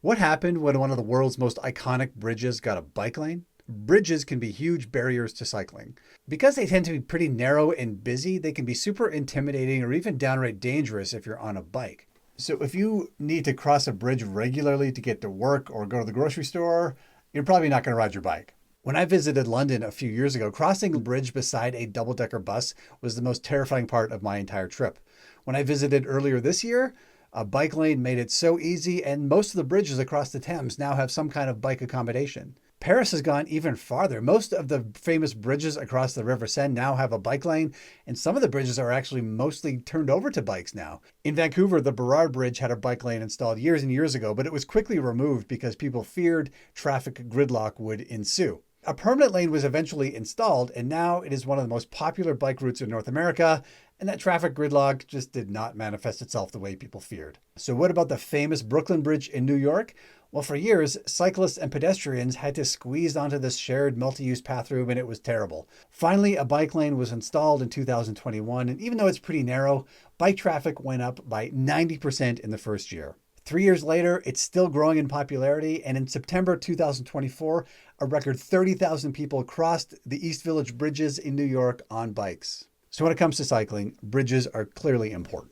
What happened when one of the world's most iconic bridges got a bike lane? Bridges can be huge barriers to cycling. Because they tend to be pretty narrow and busy, they can be super intimidating or even downright dangerous if you're on a bike. So if you need to cross a bridge regularly to get to work or go to the grocery store, you're probably not going to ride your bike. When I visited London a few years ago, crossing a bridge beside a double-decker bus was the most terrifying part of my entire trip. When I visited earlier this year, a bike lane made it so easy, and most of the bridges across the Thames now have some kind of bike accommodation. Paris has gone even farther. Most of the famous bridges across the River Seine now have a bike lane, and some of the bridges are actually mostly turned over to bikes now. In Vancouver, the Burrard Bridge had a bike lane installed years and years ago, but it was quickly removed because people feared traffic gridlock would ensue. A permanent lane was eventually installed, and now it is one of the most popular bike routes in North America, and that traffic gridlock just did not manifest itself the way people feared. So what about the famous Brooklyn Bridge in New York? Well, for years, cyclists and pedestrians had to squeeze onto this shared multi-use pathroom, and it was terrible. Finally, a bike lane was installed in 2021, and even though it's pretty narrow, bike traffic went up by 90% in the first year. 3 years later, it's still growing in popularity, and in September 2024, a record 30,000 people crossed the East Village bridges in New York on bikes. So when it comes to cycling, bridges are clearly important.